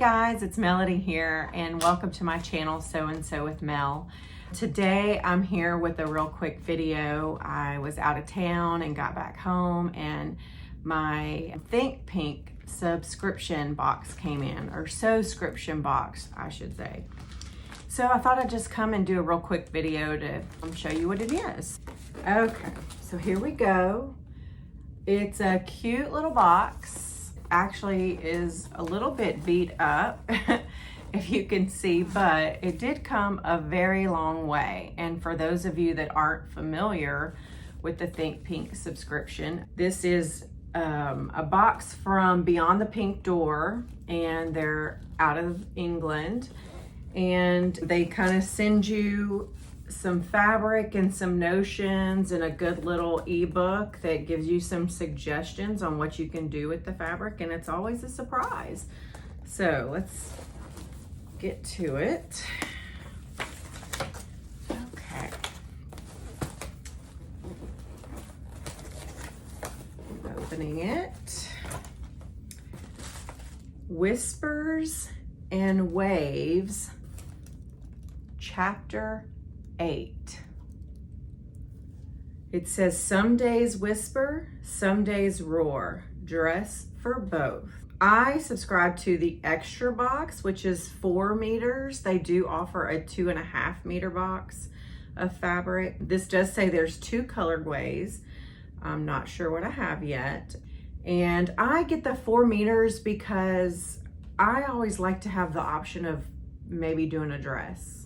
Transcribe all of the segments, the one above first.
guys, it's Melody here and welcome to my channel Sew and Sew with Mel. Today I'm here with a real quick video. I was out of town and got back home and my Think Pink subscription box came in, or Sewscription box I should say. So I thought I'd just come and do a real quick video to show you what it is. Okay, so here we go. It's a cute little box. Actually is a little bit beat up if you can see, but it did come a very long way. And for those of you that aren't familiar with the Think Pink subscription, this is a box from Beyond the Pink Door, and they're out of England, and they kind of send you some fabric and some notions and a good little ebook that gives you some suggestions on what you can do with the fabric, and it's always a surprise. So let's get to it. Okay. Opening it. Whispers and Waves, Chapter 8. It says, some days whisper, some days roar, dress for both. I subscribe to the extra box, which is 4 meters. They do offer a 2.5 meter box of fabric. This does say there's 2 colorways. I'm not sure what I have yet. And I get the 4 meters because I always like to have the option of maybe doing a dress,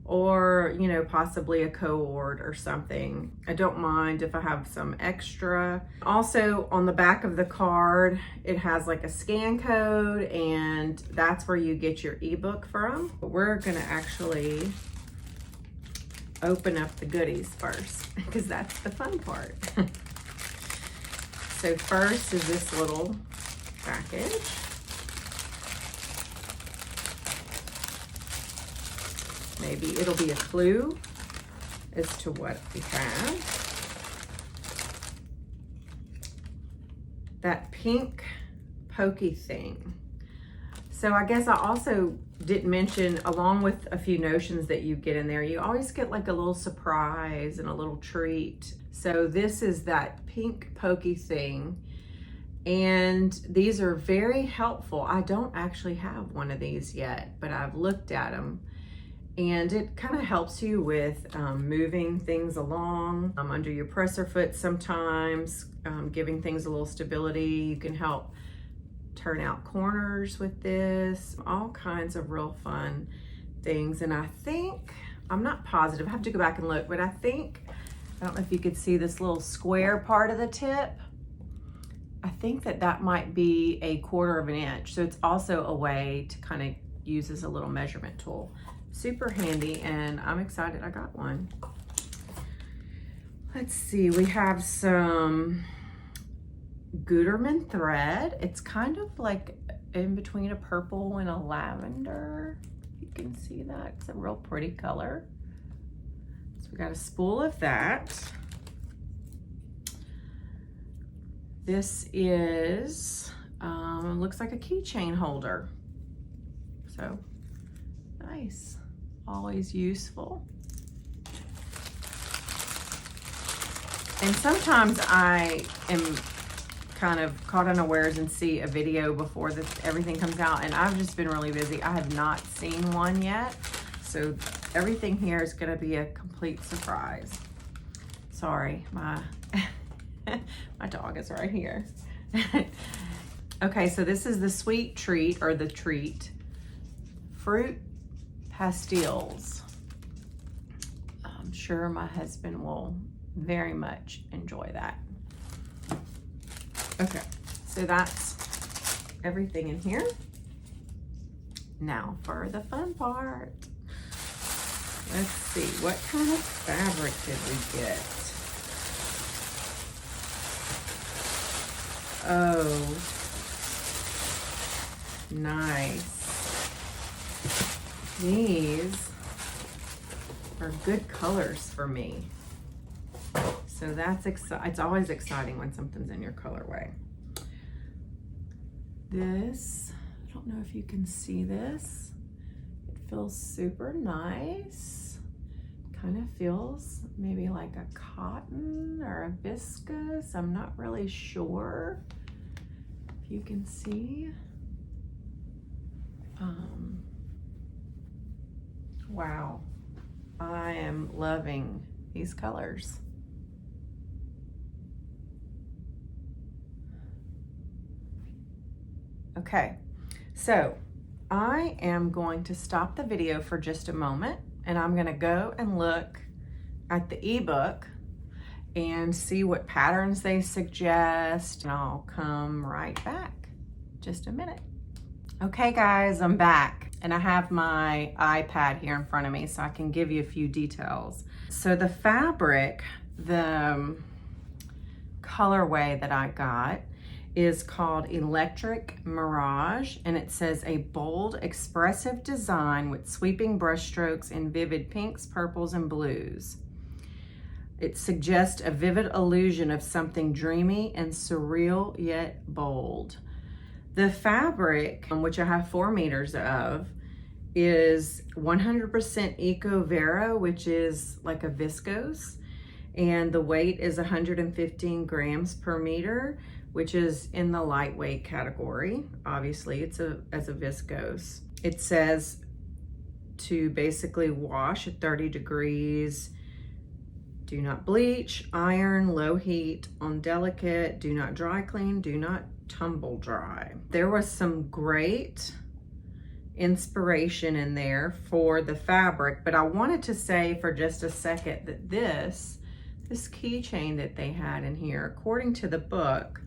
or, you know, possibly a cord or something. I don't mind if I have some extra. Also, on the back of the card, it has like a scan code, and that's where you get your ebook from. But we're gonna actually open up the goodies first, because that's the fun part. So first is this little package. Maybe it'll be a clue as to what we have. That pink pokey thing. So I guess I also didn't mention, along with a few notions that you get in there, you always get like a little surprise and a little treat. So this is that pink pokey thing. And these are very helpful. I don't actually have one of these yet, but I've looked at them. And it kind of helps you with moving things along under your presser foot sometimes, giving things a little stability. You can help turn out corners with this, all kinds of real fun things. And I think, I'm not positive, I have to go back and look, but I don't know if you could see this little square part of the tip. I think that might be 1/4 inch. So it's also a way to kind of use as a little measurement tool. Super handy, and I'm excited I got one. Let's see, we have some Gutermann thread. It's kind of like in between a purple and a lavender. You can see that. It's a real pretty color. So we got a spool of that. This is, looks like a keychain holder. So nice. Always useful. And sometimes I am kind of caught unawares and see a video before everything comes out, and I've just been really busy. I have not seen one yet, so everything here is going to be a complete surprise. Sorry, my my dog is right here. Okay, so this is the sweet treat, or the treat, fruit pastilles. I'm sure my husband will very much enjoy that. Okay, so that's everything in here. Now for the fun part. Let's see, what kind of fabric did we get? Oh, nice. These are good colors for me. So that's it's always exciting when something's in your colorway. This don't know if you can see this. It feels super nice. Kind of feels maybe like a cotton or a viscose. I'm not really sure if you can see. Wow, I am loving these colors. Okay, so I am going to stop the video for just a moment, and I'm gonna go and look at the ebook and see what patterns they suggest, and I'll come right back. Just a minute. Okay guys, I'm back, and I have my iPad here in front of me so I can give you a few details. So the fabric, the colorway that I got is called Electric Mirage, and it says a bold, expressive design with sweeping brushstrokes in vivid pinks, purples, and blues. It suggests a vivid illusion of something dreamy and surreal yet bold. The fabric, which I have 4 meters of, is 100% Eco Vero, which is like a viscose, and the weight is 115 grams per meter, which is in the lightweight category. Obviously, it's as a viscose. It says to basically wash at 30 degrees, do not bleach, iron, low heat, on delicate, do not dry clean, do not tumble dry. There was some great inspiration in there for the fabric, but I wanted to say for just a second that this keychain that they had in here, according to the book,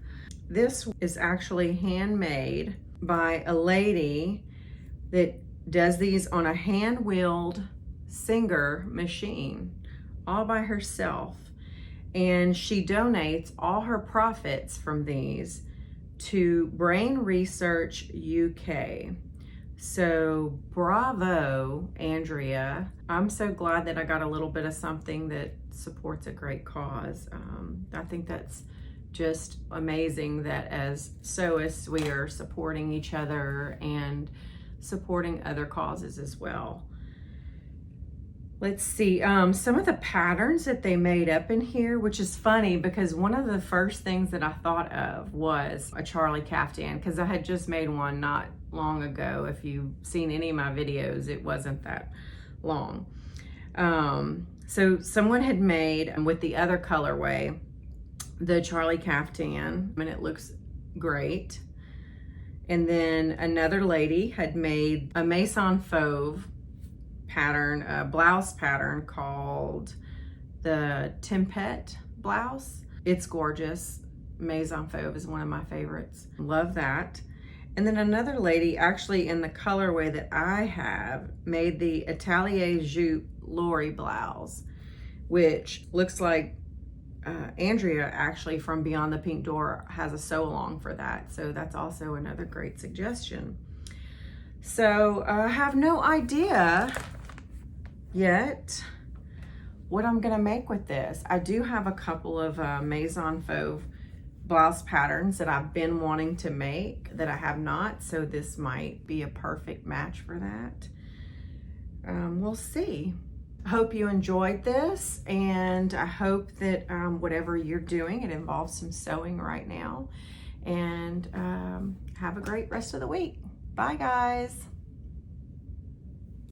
this is actually handmade by a lady that does these on a hand-wheeled Singer machine all by herself, and she donates all her profits from these to Brain Research UK. So bravo, Andrea. I'm so glad that I got a little bit of something that supports a great cause. I think that's just amazing that as sewists we are supporting each other and supporting other causes as well. Let's see, some of the patterns that they made up in here, which is funny because one of the first things that I thought of was a Charlie caftan, because I had just made one not long ago. If you've seen any of my videos, it wasn't that long. So someone had made, with the other colorway, the Charlie caftan, and it looks great. And then another lady had made a Maison Fauve pattern, a blouse pattern called the Tempête blouse. It's gorgeous. Maison Fauve is one of my favorites. Love that. And then another lady, actually in the colorway that I have, made the Atelier Jupe Lori blouse, which looks like Andrea actually from Beyond the Pink Door has a sew along for that. So that's also another great suggestion. So I have no idea yet what I'm gonna make with this. I do have a couple of Maison Fauve blouse patterns that I've been wanting to make that I have not, so this might be a perfect match for that. We'll see. I hope you enjoyed this, and I hope that whatever you're doing, it involves some sewing right now, and have a great rest of the week. Bye guys.